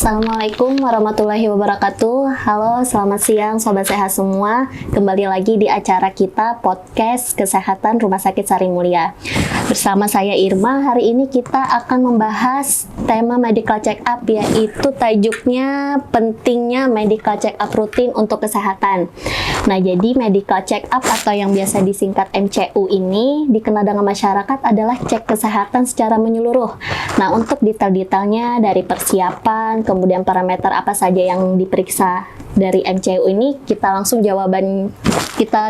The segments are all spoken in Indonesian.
Assalamualaikum warahmatullahi wabarakatuh. Halo, selamat siang Sobat Sehat semua. Kembali lagi di acara kita Podcast Kesehatan Rumah Sakit Sari Mulia. Bersama saya Irma, hari ini kita akan membahas tema medical check up, yaitu tajuknya pentingnya medical check up rutin untuk kesehatan. Nah, jadi medical check up atau yang biasa disingkat MCU ini dikenal dengan masyarakat adalah cek kesehatan secara menyeluruh. Nah, untuk detail-detailnya dari persiapan, kemudian parameter apa saja yang diperiksa dari MCU ini, kita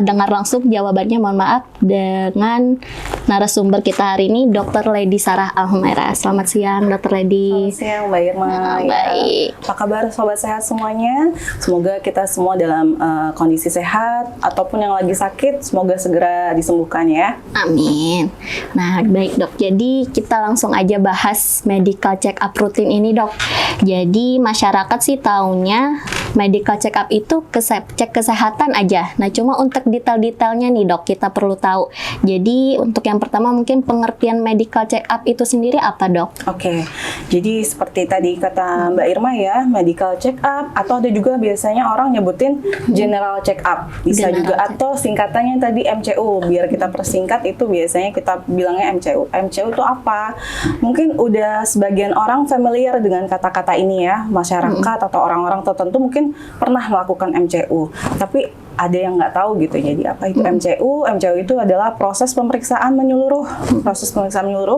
dengar langsung jawabannya, mohon maaf, dengan narasumber kita hari ini, Dr. Lady Sarah Al-Humaira. Selamat siang, Dr. Lady. Selamat siang, Mbak Irma. Baik. Apa kabar Sobat Sehat semuanya? Semoga kita semua dalam kondisi sehat, ataupun yang lagi sakit, semoga segera disembuhkan ya. Amin. Nah, baik dok. Jadi kita langsung aja bahas medical check up rutin ini, dok. Jadi masyarakat sih taunya medical check up itu cek kesehatan aja. Nah, cuma untuk detail-detailnya nih, dok, kita perlu tahu. Jadi untuk yang pertama mungkin pengertian medical check up itu sendiri apa, dok? Oke. Jadi seperti tadi kata Mbak Irma ya, medical check up, atau ada juga biasanya orang nyebutin general check up. Bisa juga, atau singkatannya tadi MCU. Biar kita persingkat itu biasanya kita bilangnya MCU. MCU itu apa? Mungkin udah sebagian orang familiar dengan kata-kata ini ya, masyarakat atau orang-orang tertentu mungkin pernah melakukan MCU, tapi ada yang nggak tahu gitu. Jadi apa itu MCU? MCU itu adalah proses pemeriksaan menyeluruh,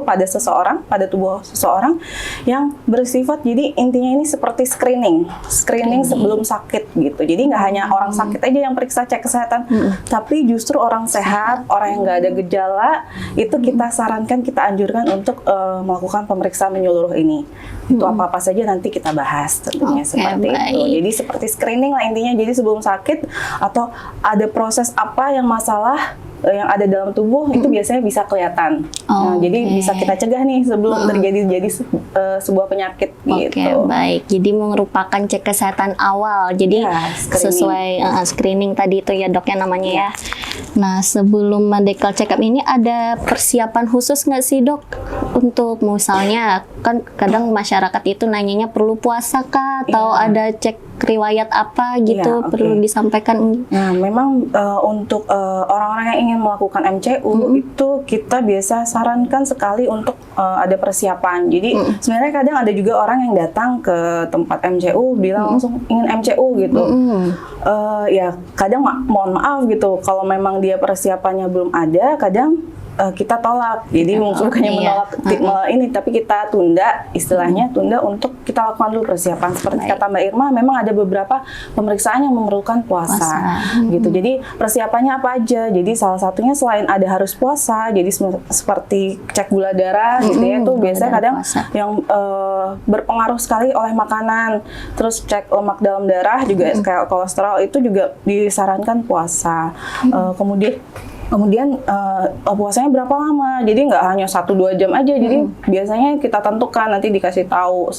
pada seseorang, pada tubuh seseorang yang bersifat, jadi intinya ini seperti screening sebelum sakit gitu. Jadi nggak hanya orang sakit aja yang periksa cek kesehatan, tapi justru orang sehat, orang yang nggak ada gejala, itu kita sarankan, kita anjurkan untuk melakukan pemeriksaan menyeluruh ini. Itu apa-apa saja nanti kita bahas tentunya seperti itu. Jadi seperti screening lah intinya. Jadi sebelum sakit atau ada proses apa yang masalah yang ada dalam tubuh itu biasanya bisa kelihatan. Nah, jadi bisa kita cegah nih sebelum terjadi sebuah penyakit gitu. Baik. Jadi merupakan cek kesehatan awal. Jadi ya, sesuai screening tadi itu ya, dok, ya namanya ya. Nah, sebelum medical check up ini ada persiapan khusus nggak sih, dok? Untuk misalnya kan kadang masyarakat itu nanyanya perlu puasa kah atau ada cek riwayat apa gitu perlu disampaikan. Nah, memang untuk orang-orang yang ingin melakukan MCU itu kita biasa sarankan sekali untuk ada persiapan. Jadi sebenarnya kadang ada juga orang yang datang ke tempat MCU bilang langsung ingin MCU gitu. Ya kadang mohon maaf gitu, kalau memang dia persiapannya belum ada, kadang kita tolak. Jadi bukannya menolak ini, tapi kita tunda, istilahnya tunda untuk kita lakukan dulu persiapan. Seperti kata Mbak Irma, memang ada beberapa pemeriksaan yang memerlukan puasa. Gitu. Jadi persiapannya apa aja? Jadi salah satunya selain ada harus puasa, jadi seperti cek gula darah gitu ya, itu biasanya kadang yang berpengaruh sekali oleh makanan. Terus cek lemak dalam darah juga, kayak kolesterol, itu juga disarankan puasa. Kemudian puasanya berapa lama? Jadi nggak hanya 1-2 jam aja. Jadi biasanya kita tentukan, nanti dikasih tahu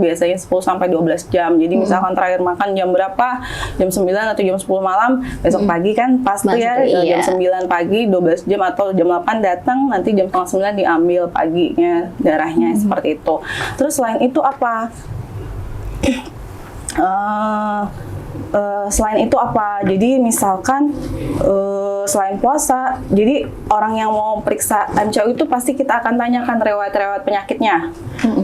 biasanya 10 sampai 12 jam. Jadi misalkan terakhir makan jam berapa? Jam 9 atau jam 10 malam. Besok pagi kan pasti ya jam 9 pagi, 12 jam atau jam 8 datang, nanti jam setengah 9 diambil paginya darahnya, seperti itu. Terus selain itu apa? Selain itu apa? Jadi misalkan selain puasa, jadi orang yang mau periksa MCU itu pasti kita akan tanyakan riwayat-riwayat penyakitnya.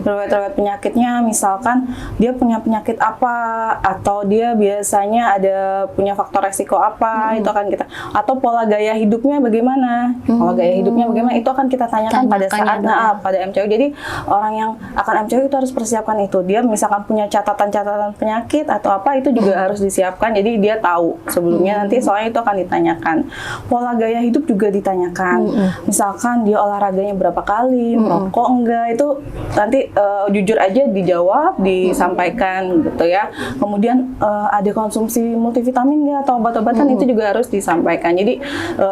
Riwayat-riwayat penyakitnya, misalkan dia punya penyakit apa, atau dia biasanya ada punya faktor resiko apa, itu akan kita, atau pola gaya hidupnya bagaimana. Pola gaya hidupnya bagaimana, itu akan kita tanyakan pada saat pada MCU. Jadi orang yang akan MCU itu harus persiapkan itu. Dia misalkan punya catatan-catatan penyakit atau apa, itu juga harus disiapkan. Jadi dia tahu sebelumnya, nanti soalnya itu akan ditanyakan. Pola gaya hidup juga ditanyakan. Misalkan dia olahraganya berapa kali, merokok enggak, itu nanti jujur aja dijawab, disampaikan gitu ya. Kemudian ada konsumsi multivitamin enggak atau obat-obatan, itu juga harus disampaikan. Jadi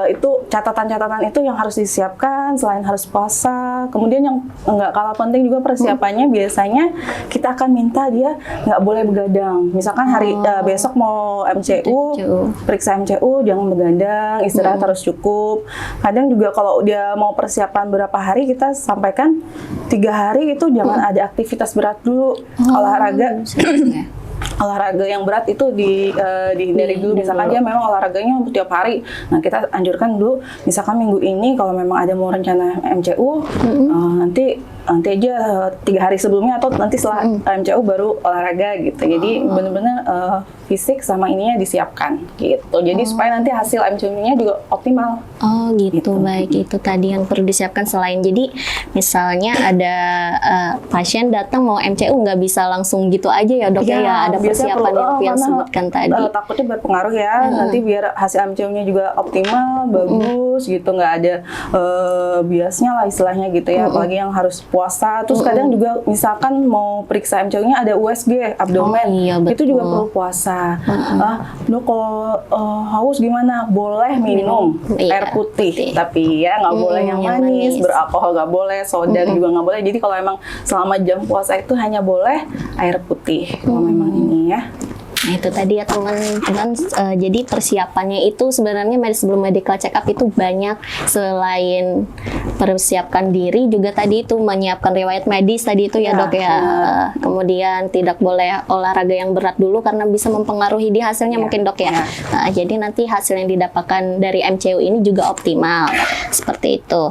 itu catatan-catatan itu yang harus disiapkan selain harus puasa. Kemudian yang enggak kalah penting juga persiapannya, biasanya kita akan minta dia nggak boleh begadang. Misalkan hari besok mau MCU, periksa MCU, jangan begadang. istirahat harus cukup. Kadang juga kalau dia mau persiapan berapa hari, kita sampaikan 3 hari itu jangan ada aktivitas berat dulu, olahraga. Olahraga yang berat itu dihindari dulu. Misalkan dia memang olahraganya untuk tiap hari, nah kita anjurkan dulu misalkan minggu ini kalau memang ada mau rencana MCU, nanti aja 3 hari sebelumnya atau nanti setelah MCU baru olahraga gitu. Jadi benar-benar fisik sama ininya disiapkan gitu. Jadi supaya nanti hasil MCU-nya juga optimal. Oh gitu. Baik, itu tadi yang perlu disiapkan. Selain jadi misalnya ada pasien datang mau MCU, nggak bisa langsung gitu aja ya dok ya, ada persiapan yang sebutkan tadi. Takutnya berpengaruh ya, nanti biar hasil MCU-nya juga optimal, bagus gitu, nggak ada biasnya lah istilahnya gitu ya, apalagi yang harus puasa. Terus kadang juga misalkan mau periksa MCU-nya ada USG abdomen, itu juga perlu puasa. Dok kalau haus gimana? Boleh minum air putih, tapi ya nggak boleh yang manis, beralkohol nggak boleh, soda juga nggak boleh. Jadi kalau emang selama jam puasa itu hanya boleh air putih kalau memang ini ya. Nah itu tadi ya teman-teman, jadi persiapannya itu sebenarnya sebelum medical check up itu banyak. Selain persiapkan diri juga tadi itu menyiapkan riwayat medis tadi itu ya dok ya. Kemudian tidak boleh olahraga yang berat dulu karena bisa mempengaruhi di hasilnya mungkin dok ya. Nah, jadi nanti hasil yang didapatkan dari MCU ini juga optimal seperti itu.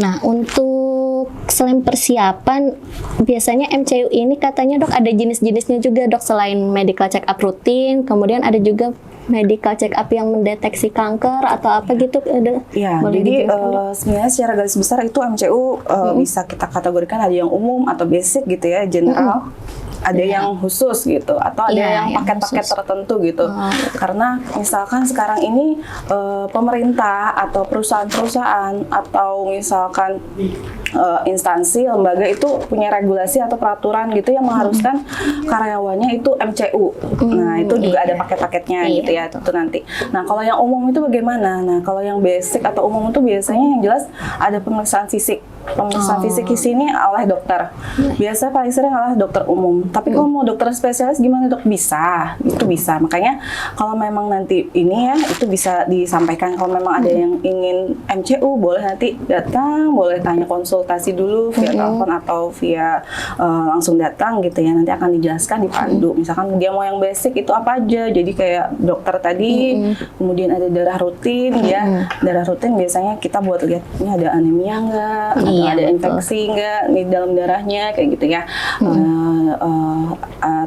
Nah untuk selain persiapan, biasanya MCU ini katanya dok ada jenis-jenisnya juga dok, selain medical check up rutin, kemudian ada juga medical check up yang mendeteksi kanker atau apa gitu ada. Ya, jadi sebenarnya secara garis besar itu MCU bisa kita kategorikan ada yang umum atau basic gitu ya, general. Ada yang khusus gitu, atau ada yang paket-paket tertentu gitu. Karena misalkan sekarang ini pemerintah atau perusahaan-perusahaan atau misalkan instansi, lembaga itu punya regulasi atau peraturan gitu yang mengharuskan karyawannya itu MCU. Nah itu juga ada paket-paketnya gitu ya, itu nanti. Nah kalau yang umum itu bagaimana? Nah kalau yang basic atau umum itu biasanya yang jelas ada pemeriksaan fisik. Pemeriksaan fisik di sini oleh dokter. Biasa paling sering oleh dokter umum. Tapi kalau mau dokter spesialis gimana dok? Bisa, itu bisa. Makanya kalau memang nanti ini ya, itu bisa disampaikan. Kalau memang ada yang ingin MCU, boleh nanti datang, boleh tanya konsultasi dulu via telepon atau via langsung datang gitu ya. Nanti akan dijelaskan, dipandu. Misalkan dia mau yang basic itu apa aja. Jadi kayak dokter tadi, kemudian ada darah rutin ya. Darah rutin biasanya kita buat lihat ini ada anemia enggak, atau ada infeksi enggak di dalam darahnya kayak gitu ya.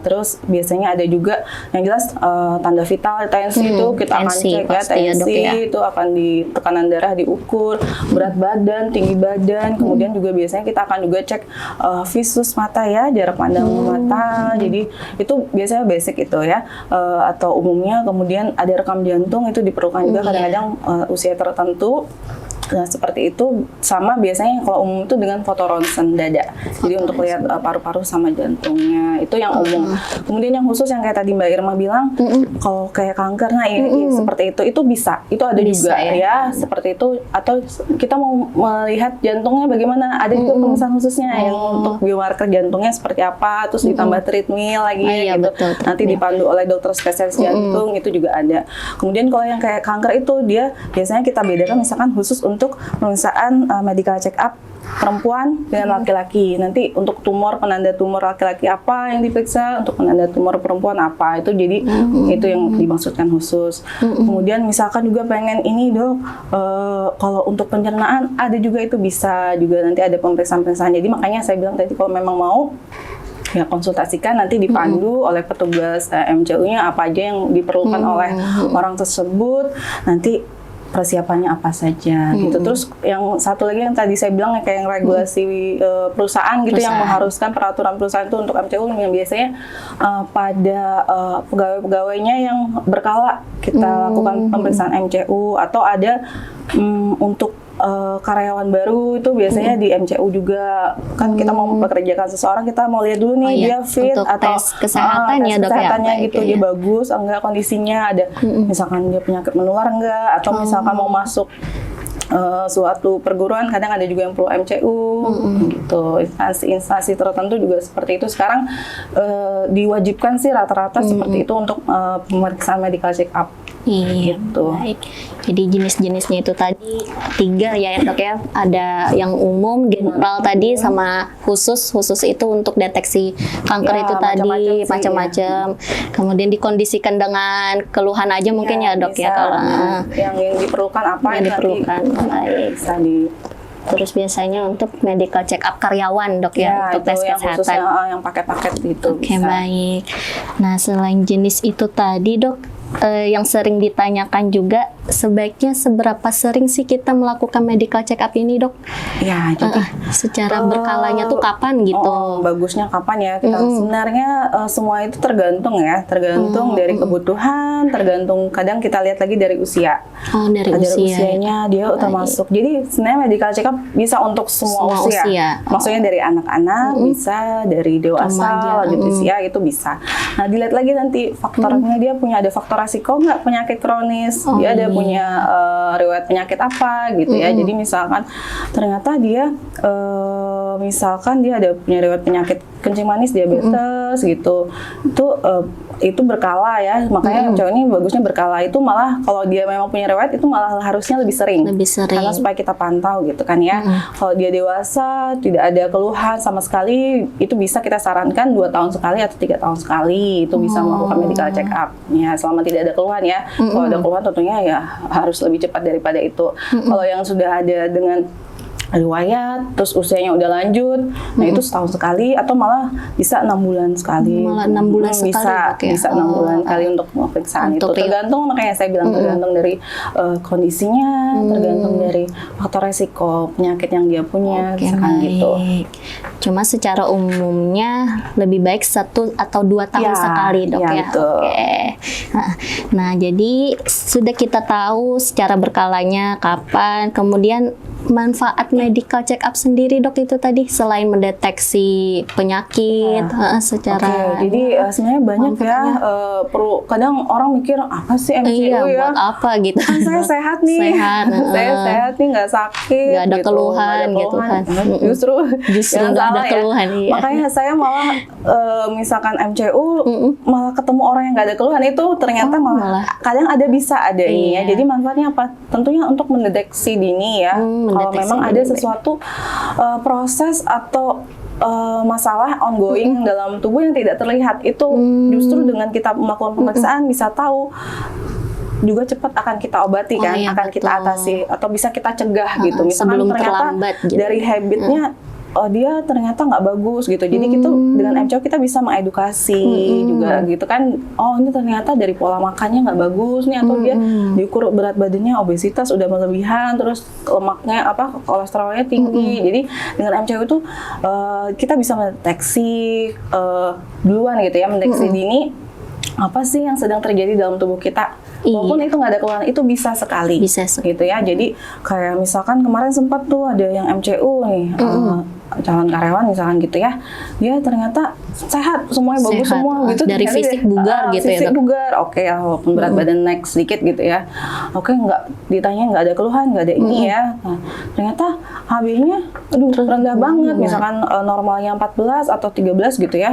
Terus biasanya ada juga yang jelas tanda vital, tensi itu kita akan cek ya, tensi itu akan di tekanan darah diukur, berat badan, tinggi badan, kemudian juga biasanya kita akan juga cek visus mata ya, jarak pandang mata. Jadi itu biasanya basic itu ya, atau umumnya. Kemudian ada rekam jantung, itu diperlukan juga kadang-kadang usia tertentu. Nah seperti itu, sama biasanya kalau umum itu dengan foto ronsen dada. Jadi untuk lihat paru-paru sama jantungnya, itu yang umum. Kemudian yang khusus yang kayak tadi Mbak Irma bilang, kalau kayak kanker, nah ini seperti itu bisa, itu ada bisa, juga ya seperti itu. Atau kita mau melihat jantungnya bagaimana, ada juga pemeriksaan khususnya yang untuk biomarker jantungnya seperti apa, terus ditambah treadmill lagi gitu. Nanti dipandu oleh dokter spesialis jantung, itu juga ada. Kemudian kalau yang kayak kanker itu dia biasanya kita bedakan misalkan khusus untuk pemeriksaan medical check up perempuan dengan laki-laki. Nanti untuk tumor, penanda tumor laki-laki apa yang diperiksa, untuk penanda tumor perempuan apa, itu jadi itu yang dimaksudkan khusus. Kemudian misalkan juga pengen ini dok, kalau untuk pencernaan ada juga, itu bisa juga nanti ada pemeriksaan-pemeriksaan. Jadi makanya saya bilang tadi kalau memang mau ya konsultasikan, nanti dipandu oleh petugas MCU-nya apa aja yang diperlukan oleh orang tersebut, nanti persiapannya apa saja gitu. Terus yang satu lagi yang tadi saya bilang kayak yang regulasi perusahaan gitu, yang mengharuskan peraturan perusahaan itu untuk MCU yang biasanya pada pegawai-pegawainya yang berkala kita lakukan pemeriksaan MCU, atau ada untuk karyawan baru itu biasanya di MCU juga. Kan kita mau mempekerjakan seseorang, kita mau lihat dulu nih dia fit untuk atau tes kesehatannya, tes kesehatannya gitu, dia ya. bagus enggak kondisinya, ada misalkan dia penyakit menular enggak, atau misalkan mau masuk suatu perguruan, kadang ada juga yang perlu MCU gitu. Instansi tertentu juga seperti itu. Sekarang diwajibkan sih rata-rata seperti itu untuk pemeriksaan medical check up. Iya, gitu. baik. Jadi jenis-jenisnya itu tadi 3 ya dok ya. Ada yang umum, general tadi, sama khusus. Khusus itu untuk deteksi kanker Ya, itu tadi, macam-macam sih, macam-macam. Kemudian dikondisikan dengan keluhan aja mungkin ya dok ya. bisa. Kalau yang diperlukan apa yang diperlukan. Baik. bisa di Terus biasanya untuk medical check up karyawan dok ya, untuk tes itu yang kesehatan. khususnya yang pakai paket gitu. Oke, bisa. baik. Nah, selain jenis itu tadi, dok, yang sering ditanyakan juga, sebaiknya seberapa sering sih kita melakukan medical check up ini, dok? Ya, jadi Secara berkalanya tuh kapan gitu? bagusnya kapan ya? Sebenarnya semua itu tergantung ya, tergantung dari kebutuhan, tergantung kadang kita lihat lagi dari usia. Oh, dari Dari usia. usianya dia termasuk. Jadi sebenarnya medical check up bisa untuk semua usia. Maksudnya dari anak-anak, bisa dari dewasa, Remaja, lanjut usia itu bisa. Nah, dilihat lagi nanti faktornya dia punya ada faktor resiko nggak penyakit kronis, dia ada punya riwayat penyakit apa gitu ya. Jadi misalkan ternyata dia misalkan dia ada punya riwayat penyakit kencing manis, diabetes gitu, itu berkala ya, makanya cowok ini bagusnya berkala. Itu malah kalau dia memang punya riwayat itu malah harusnya lebih sering karena supaya kita pantau gitu kan ya. Kalau dia dewasa tidak ada keluhan sama sekali, itu bisa kita sarankan 2 tahun sekali atau 3 tahun sekali itu bisa melakukan medical check up ya, selama tidak ada keluhan ya. Kalau ada keluhan tentunya ya harus lebih cepat daripada itu. Kalau yang sudah ada dengan riwayat, terus usianya udah lanjut, nah itu setahun sekali atau malah bisa 6 bulan sekali. Malah 6 bulan sekali, Dok, ya? Bisa 6 bulan kali untuk pemeriksaan itu. Tergantung, makanya saya bilang tergantung dari kondisinya, tergantung dari faktor resiko penyakit yang dia punya, misalkan gitu. Cuma secara umumnya lebih baik 1 atau 2 tahun sekali, dok ya. Betul. Nah, jadi sudah kita tahu secara berkalanya kapan, kemudian manfaat medical check up sendiri, dok, itu tadi selain mendeteksi penyakit secara jadi sebenarnya banyak ya, perlu kadang orang mikir apa sih MCU ya, buat apa gitu. Kan saya sehat nih, saya sehat nih, nggak sakit, nggak ada gitu, keluhan gitu kan. Justru nggak ada keluhan ya. Makanya saya malah misalkan MCU malah ketemu orang yang nggak ada keluhan itu ternyata malah kadang bisa ada ini ya. Jadi manfaatnya apa? Tentunya untuk mendeteksi dini ya. Kalau memang ada sesuatu proses atau masalah ongoing dalam tubuh yang tidak terlihat, itu justru dengan kita melakukan pemeriksaan bisa tahu, juga cepat akan kita obati kan, akan kita atasi atau bisa kita cegah gitu. Misalkan ternyata gitu, dari habitnya dia ternyata nggak bagus gitu. Jadi gitu dengan MCO kita bisa mengedukasi juga gitu kan. Oh, ini ternyata dari pola makannya nggak bagus nih, atau dia diukur berat badannya obesitas udah berlebihan, terus lemaknya kolesterolnya tinggi. Jadi dengan MCO itu kita bisa mendeteksi duluan gitu ya, mendeteksi dini apa sih yang sedang terjadi dalam tubuh kita. Walaupun itu nggak ada keluhan, itu bisa sekali gitu ya. Jadi kayak misalkan kemarin sempat tuh ada yang MCU nih, calon karyawan misalkan gitu ya, dia ternyata sehat, semuanya bagus semua gitu. Dari fisik bugar gitu ya, fisik bugar, oke ya, walaupun berat badan naik sedikit gitu ya, oke, nggak ditanya nggak ada keluhan, nggak ada ini ya. Nah, ternyata HB-nya rendah banget, misalkan normalnya 14 atau 13 gitu ya,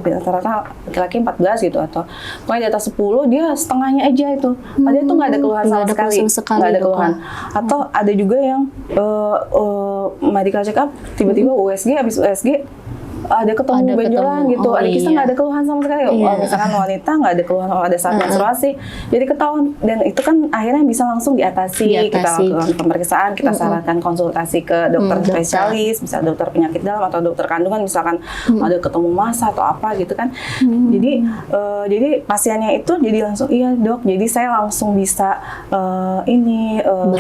rata-rata laki-laki 14 gitu, atau pokoknya di atas 10 dia setengahnya aja itu. Padahal itu nggak ada keluhan sama sekali, nggak ada keluhan. Atau ada juga yang medical check up tiba-tiba USG, habis USG ada ketemu benjolan gitu, ada kisah nggak ada keluhan sama sekali. Misalkan wanita nggak ada keluhan pada saat menstruasi, jadi ketahuan, dan itu kan akhirnya bisa langsung diatasi. Kita lakukan pemeriksaan, kita sarankan konsultasi ke dokter spesialis, bisa dokter penyakit dalam atau dokter kandungan, misalkan ada ketemu massa atau apa gitu kan. Jadi pasiennya itu jadi langsung, iya dok, jadi saya langsung bisa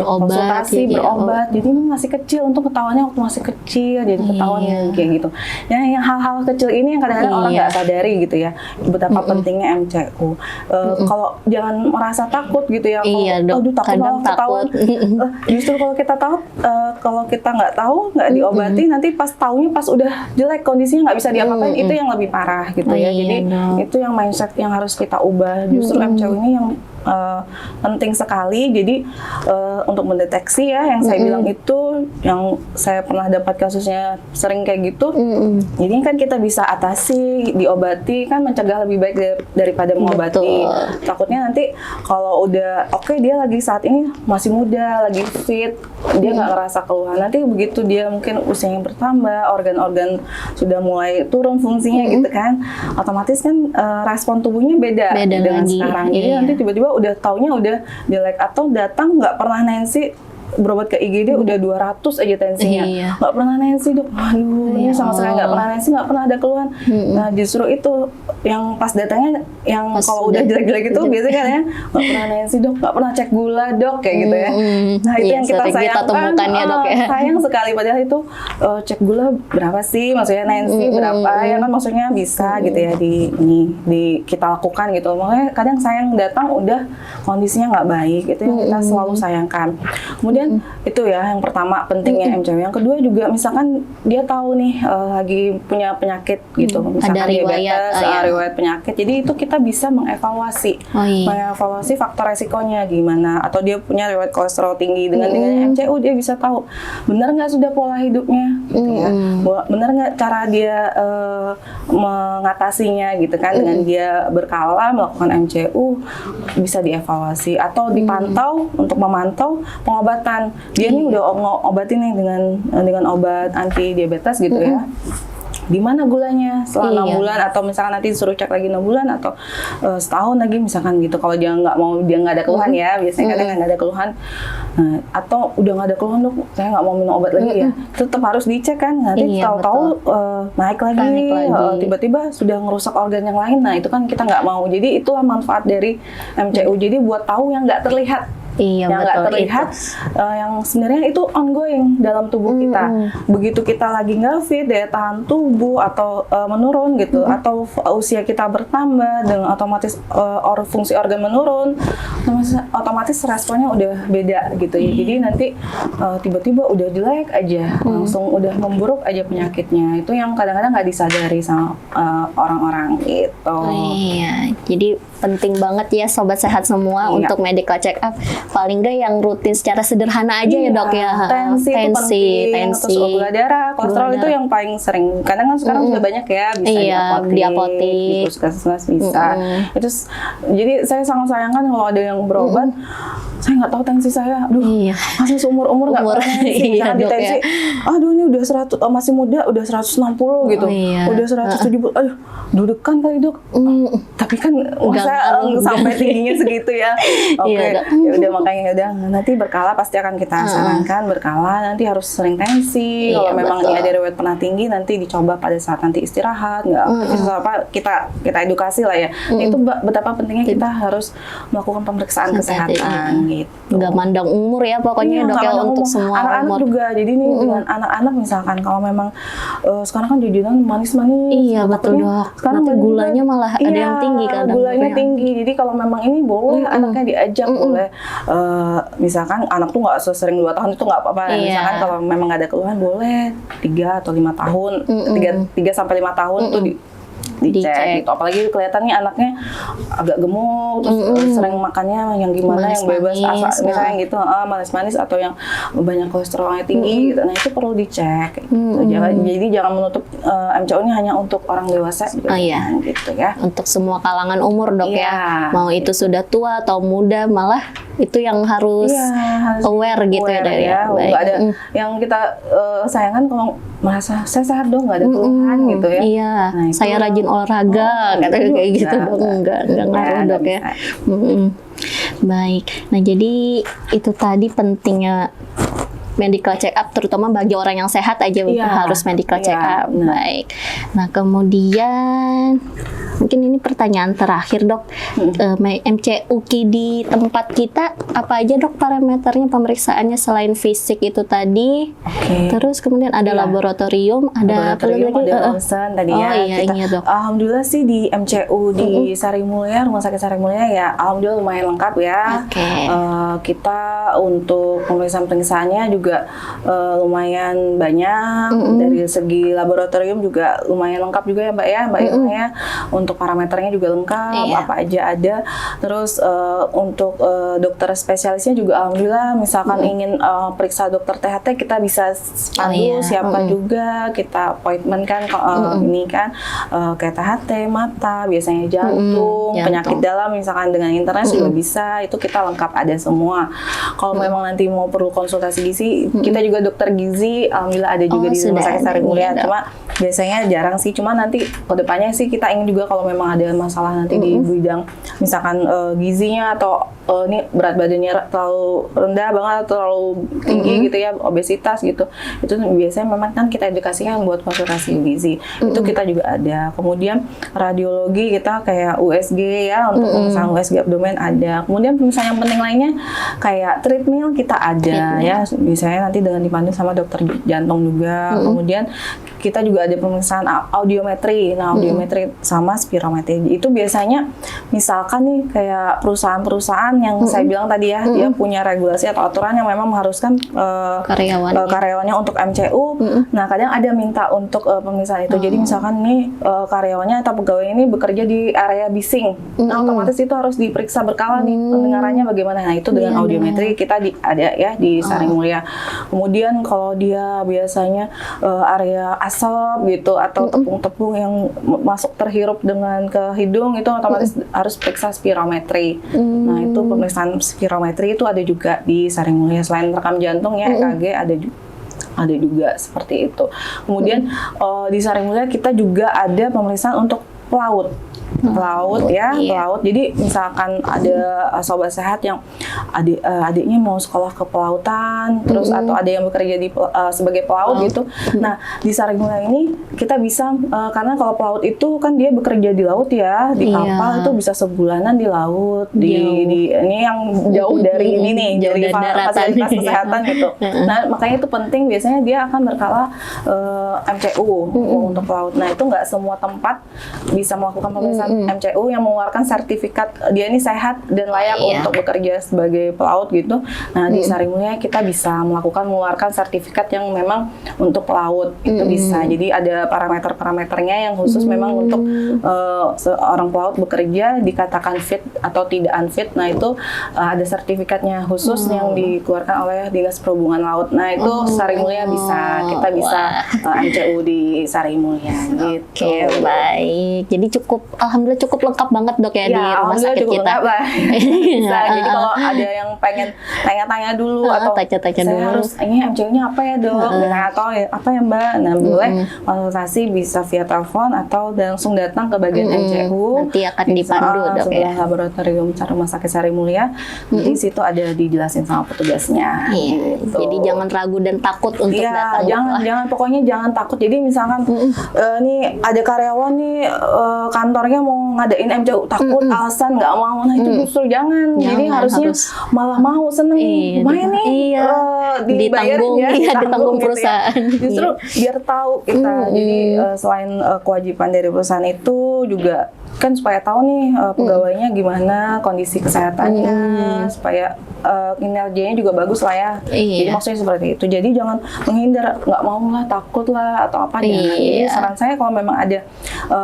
konsultasi, berobat. Jadi ini masih kecil, untuk ketahuannya waktu masih kecil, jadi ketahuan kayak gitu. Yang hal-hal kecil ini yang kadang-kadang orang nggak sadari gitu ya, betapa pentingnya MCU. Kalau jangan merasa takut gitu ya, aduh takut ketahuan. Justru kalau kita tahu, kalau kita nggak tahu, nggak diobati, nanti pas taunya pas udah jelek kondisinya, nggak bisa diapa-apain, itu yang lebih parah gitu ya. Jadi itu yang mindset yang harus kita ubah. Justru MCU ini yang penting sekali. Jadi untuk mendeteksi ya yang saya bilang itu, yang saya pernah dapat kasusnya sering kayak gitu. Jadi kan kita bisa atasi, diobati, kan mencegah lebih baik daripada mengobati. Betul. Takutnya nanti kalau udah oke, dia lagi saat ini masih muda, lagi fit, dia nggak ngerasa keluhan. Nanti begitu dia mungkin usianya bertambah, organ-organ sudah mulai turun fungsinya gitu kan, otomatis kan respon tubuhnya beda dengan lagi. sekarang. Jadi nanti tiba-tiba udah taunya udah jelek, atau datang nggak pernah Nancy berobat ke IGD udah 200 aja tensinya, nggak pernah Nancy dok, waduh ini sama sekali nggak pernah Nancy, nggak pernah ada keluhan. Nah justru itu yang pas datangnya, yang kalau udah jelek-jelek itu biasanya kan ya, nggak pernah Nancy dok, nggak pernah cek gula dok, kayak gitu ya. Nah itu yang kita sayangkan, dok, ya. sayang sekali, padahal itu cek gula berapa sih, maksudnya Nancy berapa ya kan, maksudnya bisa gitu ya di kita lakukan gitu. Makanya kadang sayang datang udah kondisinya nggak baik, itu yang kita selalu sayangkan. Kemudian itu ya yang pertama pentingnya MCU. Yang kedua juga misalkan dia tahu nih lagi punya penyakit gitu, misalkan ada diabetes, riwayat penyakit. Jadi itu kita bisa mengevaluasi, mengevaluasi faktor resikonya gimana. Atau dia punya riwayat kolesterol tinggi, dengan MCU dia bisa tahu benar nggak sudah pola hidupnya, gitu ya. Benar nggak cara dia mengatasinya gitu kan, dengan dia berkala melakukan MCU bisa dievaluasi atau dipantau untuk memantau pengobatan. Dia nih udah ngobatin nih dengan obat anti diabetes gitu ya. Di mana gulanya setelah 6 bulan, atau misalkan nanti disuruh cek lagi 6 bulan atau setahun lagi misalkan gitu. Kalau dia nggak mau, dia nggak ada keluhan ya, biasanya kadang nggak ada keluhan. Nah, atau udah nggak ada keluhan dok, saya nggak mau minum obat lagi ya, tetap harus dicek kan. Nanti tahu-tahu naik lagi, tiba-tiba sudah ngerusak organ yang lain. Nah itu kan kita nggak mau. Jadi itulah manfaat dari MCU. Jadi buat tahu yang nggak terlihat. Yang nggak terlihat, yang sebenarnya itu ongoing dalam tubuh kita. Begitu kita lagi nggak fit, daya tahan tubuh atau menurun gitu, atau usia kita bertambah, dengan otomatis fungsi organ menurun, otomatis responnya udah beda gitu ya. Jadi nanti tiba-tiba udah jelek aja, langsung udah memburuk aja penyakitnya. Itu yang kadang-kadang nggak disadari sama orang-orang gitu. Jadi penting banget ya sobat sehat semua untuk medical check up. Paling nggak yang rutin secara sederhana aja ya dok ya. Tensi, terus gula darah, kolesterol itu yang paling sering. Kadang kan sekarang sudah banyak ya, bisa di apotek, di puskesmas bisa. Itu jadi saya sangat sayangkan kalau ada yang berobat, saya nggak tahu tensi saya, masih seumur-umur nggak pernah tensi, jangan di tensi, aduh ini udah 100, masih muda udah 160 gitu, udah 170, aduh dudukan kali dok, tapi kan masa sampai tingginya segitu ya. Oke, ya udah, makanya udah nanti berkala pasti akan kita sarankan berkala, nanti harus sering tensi. Kalau memang ini ada riwayat pernah tinggi, nanti dicoba pada saat nanti istirahat, nggak kita edukasi lah ya. Itu betapa pentingnya kita harus melakukan pemeriksaan kesehatan gitu. Nggak mandang umur ya pokoknya dok ya, untuk semua anak-anak umur juga. Jadi nih dengan anak-anak misalkan kalau memang sekarang kan jajanan manis-manis. Iya betul dok. Sekarang nanti gulanya malah ada yang tinggi kadang. Gulanya tinggi. Jadi kalau memang ini boleh anaknya diajak, boleh misalkan anak tuh nggak sesering 2 tahun itu nggak apa-apa. Misalkan kalau memang nggak ada keluhan boleh 3 atau 5 tahun, 3 sampai 5 tahun tuh dicek gitu. Apalagi kelihatannya anaknya agak gemuk, terus sering makannya yang gimana, yang bebas asal misalnya gitu, manis-manis atau yang banyak kolesterolnya tinggi gitu. Nah itu perlu dicek gitu. Jadi jangan menutup MCO ini hanya untuk orang dewasa gitu, gitu ya. Untuk semua kalangan umur dok ya, mau itu sudah tua atau muda, malah itu yang harus aware gitu ya. Nggak ada yang kita sayangkan kalau merasa saya sehat dong, nggak ada keluhan gitu ya. Nah, saya rajin olahraga, katanya kayak gitu dong, nggak ngaruh dok ya. Baik, nah jadi itu tadi pentingnya medical check up, terutama bagi orang yang sehat aja harus medical check up. Baik, nah kemudian mungkin ini pertanyaan terakhir dok, MCU di tempat kita apa aja dok parameternya pemeriksaannya selain fisik itu tadi, terus kemudian ada laboratorium, ada ronsen tadi ya. Dok. Alhamdulillah sih di MCU di Sari Mulia, Rumah Sakit Sari Mulia ya, alhamdulillah lumayan lengkap ya. Kita untuk pemeriksaannya juga lumayan banyak, dari segi laboratorium juga lumayan lengkap juga ya Mbak ya, Mbak Irma ya. untuk parameternya juga lengkap, Iya. apa aja ada. Terus untuk dokter spesialisnya juga alhamdulillah, misalkan ingin periksa dokter THT, kita bisa pandu siapa juga, kita appointment kan ini kan kayak THT mata, biasanya jantung, penyakit dalam misalkan dengan internet juga bisa, itu kita lengkap ada semua. Kalau memang nanti mau perlu konsultasi gizi, kita juga dokter gizi alhamdulillah ada juga di Rumah Sakit Sari Mulia. Cuma biasanya jarang sih, cuma nanti kedepannya sih kita ingin juga kalau memang ada masalah nanti di bidang misalkan gizinya atau ini berat badannya terlalu rendah banget atau terlalu tinggi gitu ya, obesitas gitu, itu biasanya memang kan kita edukasikan buat konsultasi gizi, itu kita juga ada. Kemudian radiologi kita kayak USG ya, untuk pemeriksaan USG abdomen ada. Kemudian pemeriksaan yang penting lainnya kayak treadmill kita ada ya, misalnya nanti dengan dipandu sama dokter jantung juga. Kemudian kita juga ada pemeriksaan audiometri. Nah, audiometri sama spirometri itu biasanya misalkan nih kayak perusahaan-perusahaan yang saya bilang tadi ya, dia punya regulasi atau aturan yang memang mengharuskan karyawannya untuk MCU. Nah, kadang ada minta untuk pemeriksaan itu. Jadi misalkan nih karyawannya atau pegawai ini bekerja di area bising. Nah, otomatis itu harus diperiksa berkala nih pendengarannya bagaimana. Nah, itu dengan audiometri kita ada ya di Sari Mulia. Kemudian kalau dia biasanya area asap gitu atau tepung-tepung yang masuk terhirup dengan ke hidung, itu otomatis harus periksa spirometri. Nah, itu pemeriksaan spirometri itu ada juga di Sari Mulia. Selain rekam jantung ya, EKG ada juga seperti itu. Kemudian di Sari Mulia kita juga ada pemeriksaan untuk pelaut ya, pelaut. Jadi misalkan ada sobat sehat yang adiknya mau sekolah ke pelautan, terus atau ada yang bekerja di sebagai pelaut gitu. Nah, di Sari Mulia ini kita bisa karena kalau pelaut itu kan dia bekerja di laut ya, di kapal itu bisa sebulanan di laut, di ini yang jauh dari ini nih, jauh dari dari fasilitas kesehatan gitu. Nah, makanya itu penting, biasanya dia akan berkala MCU untuk pelaut. Nah, itu nggak semua tempat bisa melakukan pemeriksaan MCU yang mengeluarkan sertifikat dia ini sehat dan layak untuk bekerja sebagai pelaut gitu. Nah, di Sari Mulia kita bisa mengeluarkan sertifikat yang memang untuk pelaut, itu bisa. Jadi ada parameter-parameternya yang khusus memang untuk seorang pelaut bekerja dikatakan fit atau tidak unfit. Nah, itu ada sertifikatnya khusus yang dikeluarkan oleh Dinas Perhubungan Laut. Nah, itu Sari Mulia kita bisa MCU di Sari Mulia gitu. Oke, baik. Jadi alhamdulillah cukup lengkap banget dok ya, di rumah sakit kita. Bisa. Jadi kalau ada yang pengen tanya-tanya dulu atau tanya-tanya saya dulu, harus ini MCU-nya apa ya dok, atau apa ya mbak. Nah, boleh konsultasi bisa via telepon atau langsung datang ke bagian MCU. Nanti akan dipandu dok ya. Sebelah laboratorium Rumah Sakit Sari Mulia. Di situ ada dijelasin sama petugasnya. Gitu. Jadi jangan ragu dan takut untuk datang. Jangan pokoknya jangan takut. Jadi misalkan nih ada karyawan nih kantornya mau ngadain MCU, takut alasan nggak mau, nah itu justru jangan. Jadi harusnya malah mau, seneng main nih ditanggung ya, ditanggung gitu perusahaan ya. Justru biar tahu kita. Jadi selain kewajiban dari perusahaan itu juga kan supaya tahu nih pegawainya gimana kondisi kesehatannya, supaya kinerjanya juga bagus lah ya. Jadi maksudnya seperti itu. Jadi jangan menghindar, nggak mau lah, takut lah atau apa. Jadi saran saya kalau memang ada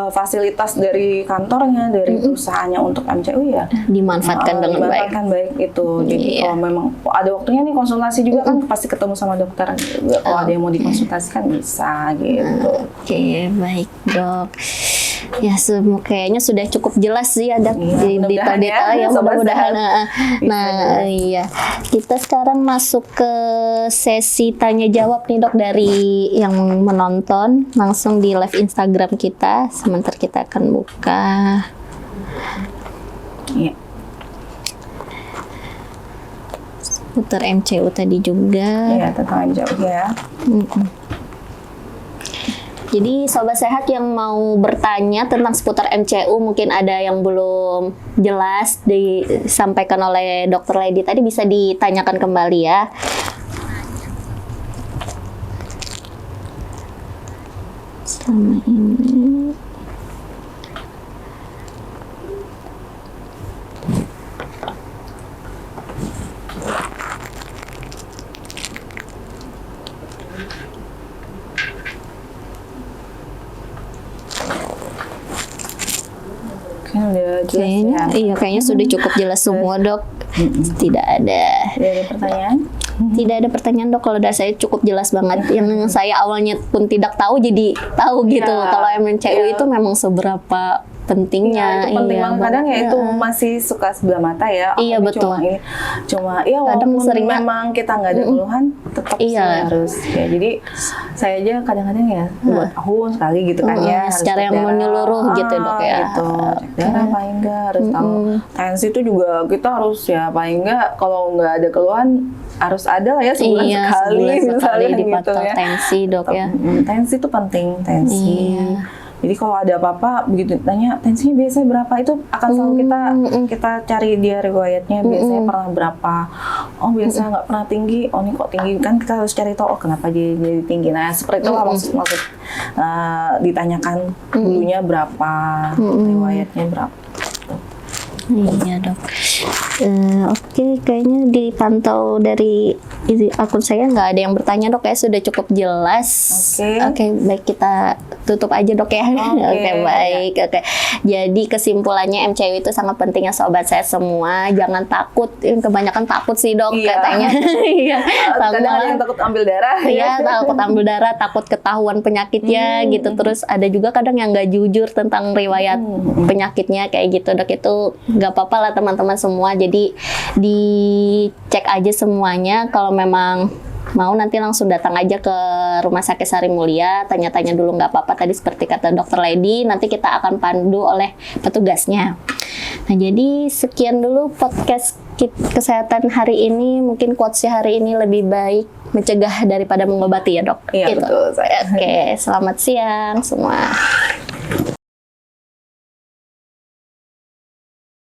fasilitas dari kantornya, dari perusahaannya untuk MCU ya dimanfaatkan dengan baik. Baik itu. Jadi kalau memang ada waktunya nih konsultasi juga kan pasti ketemu sama dokter. Kalau ada yang mau dikonsultasikan bisa gitu. Oke, baik dok. Ya, kayaknya sudah cukup jelas sih ada detail-detail ya, mudah-mudahan. Nah, iya. Kita sekarang masuk ke sesi tanya jawab nih dok dari yang menonton langsung di live Instagram kita. Sebentar kita akan buka. Iya. Seputar MCU tadi juga. Iya, tentang MCU ya. Jadi sobat sehat yang mau bertanya tentang seputar MCU, mungkin ada yang belum jelas disampaikan oleh Dr. Lady tadi, bisa ditanyakan kembali ya. Selama ini Kayaknya udah jelas Kayaknya, ya. iya kayaknya sudah cukup jelas semua dok. Tidak ada. Tidak ada pertanyaan? Tidak ada pertanyaan dok, kalau dari saya cukup jelas banget. Yang saya awalnya pun tidak tahu jadi tahu gitu. Iya. Kalau MCU Iya. itu memang seberapa pentingnya. Itu penting banget. Kadang ya itu Iya. masih suka sebelah mata ya. Iya, ini betul. Cuma ya Kadang walaupun seringnya- memang kita nggak ada keluhan, tetap sih Iya. harus ya. Jadi saya aja kadang-kadang ya buat tahun sekali gitu kan ya. Harus secara cek yang darah. menyeluruh gitu, Dok, ya. Gitu. Cek darah paling enggak harus tahu. Tensi itu juga kita harus ya paling enggak kalau nggak ada keluhan harus ada lah ya sebulan Iya, sekali sebulan sekali misalnya dipantau gitu ya. tensi dok ya. Tensi itu penting, tensi. Iya. Jadi kalau ada apa-apa begitu tanya tensinya biasanya berapa, itu akan selalu kita cari dia riwayatnya biasanya pernah berapa. Oh biasa nggak pernah tinggi, oh ini kok tinggi, kan kita harus cari tahu oh kenapa jadi tinggi. Nah seperti itulah maksud ditanyakan dulunya berapa, riwayatnya berapa. Iya dok. Oke, kayaknya dipantau dari akun saya nggak ada yang bertanya dok, ya sudah cukup jelas. Oke, baik kita tutup aja dok ya. Oke, baik. Oke. Jadi kesimpulannya MCU itu sangat pentingnya sobat saya semua. Jangan takut, kebanyakan takut sih dok katanya. Iya. Kadang ada yang takut ambil darah. Iya, takut ambil darah, takut ketahuan penyakitnya gitu. Terus ada juga kadang yang nggak jujur tentang riwayat penyakitnya kayak gitu dok. Itu nggak apa-apa lah teman-teman semua. Jadi dicek aja semuanya. Kalau memang mau nanti langsung datang aja ke Rumah Sakit Sari Mulia, tanya-tanya dulu nggak apa-apa tadi seperti kata Dokter Lady. Nanti kita akan pandu oleh petugasnya. Nah jadi sekian dulu podcast kesehatan hari ini. Mungkin quotes-nya hari ini lebih baik mencegah daripada mengobati ya dok. Iya Gitu. betul. Oke, selamat siang semua.